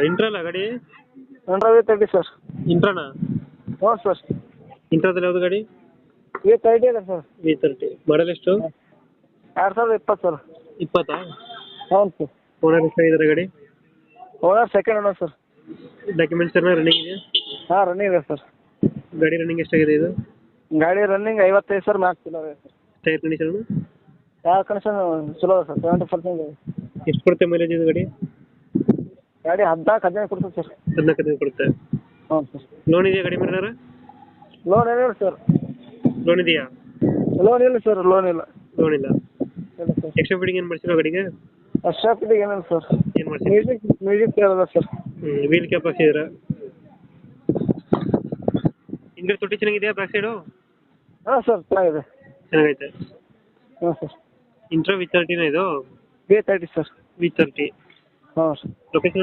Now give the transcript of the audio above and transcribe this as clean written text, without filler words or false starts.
ಇಂಟ್ರಲ್ಲ ಗಾಡಿ? Honda V30 sir. ಇಂಟ್ರಾನಾ? ಹ್ಞೂ ಸರ್. ಇಂಟ್ರಾದಲ್ಲಿ ಯಾವುದು ಗಾಡಿ? V30 ಇದೆ ಸರ್. V30 ಮಾಡಲ್ ಎಷ್ಟು? 2020 ಸರ್. 20? ಹ್ಞೂ ಸರ್. ಓನರ್ ಎಷ್ಟಾಗಿದ್ದಾರೆ ಗಾಡಿ? Owner second owner sir. Documents ಎಲ್ಲ ರನ್ನಿಂಗ್ ಇದೆಯಾ? ಹಾಂ ರನ್ನಿಂಗ್ ಇದೆ ಸರ್. ಗಾಡಿ ರನ್ನಿಂಗ್ ಎಷ್ಟಾಗಿದೆ ಇದು? ಗಾಡಿ ರನ್ನಿಂಗ್ 55 ಸರ್, ಮ್ಯಾಕ್ಸ್ ಚಲೋ ಇದೆ ಸರ್. ಟೈರ್ ಕಂಡೀಷನ್ ಯಾವ ಕಂಡೀಷನ್ ಚಲೋ ಇದೆ ಸರ್, 70% ಇದೆ. ಎಷ್ಟು ಕೊಡುತ್ತೆ ಮೈಲೇಜ್ ಇದು ಗಾಡಿ? ಗಾಡಿ 14-15 ಕೊಡ್ತದೆ ಸರ್. 14 ಕೊಡುತ್ತೆ. ಹ್ಞೂ ಸರ್. ಲೋನ್ ಇದೆಯಾ ಗಾಡಿ ಮೇಲೆ? ಲೋನ್ ಏನಿಲ್ಲ ಸರ್. ಲೋನ್ ಇದೆಯಾ? ಲೋನ್ ಇಲ್ಲ ಸರ್, ಲೋನ್ ಇಲ್ಲ. ಲೋನ್ ಇಲ್ಲ. ಇಲ್ಲ ಸರ್. ಎಕ್ಸ್ಟ್ರಾ ಫಿಟ್ಟಿಂಗ್ ಏನು ಮಾಡಿಸಿರೋ ಗಾಡಿಗೆ? ಅಷ್ಟಾಪಿಗೆ ಏನಿಲ್ಲ ಸರ್. ಏನು ಮಾಡಿಸಿಲ್ಲ? ಮ್ಯೂಸಿಕ್ ಕೇಳಲ್ಲ ಸರ್. Wheel cap ಹಾಕ್ಸಿದ್ದೀರಾ? ಹಿಂದೆ ತೊಟ್ಟಿ ಚೆನ್ನಾಗಿದೆಯಾ ಬ್ಯಾಕ್ ಸೈಡು? ಹಾಂ ಸರ್ ಚೆನ್ನಾಗಿದೆ. ಚೆನ್ನಾಗೈತೆ. ಹಾಂ ಸರ್. ಇಂಟ್ರಾ V30 ಇದು? V30 sir. V30. ಹಾಂ ಸರ್. ಲೊಕೇಶನ್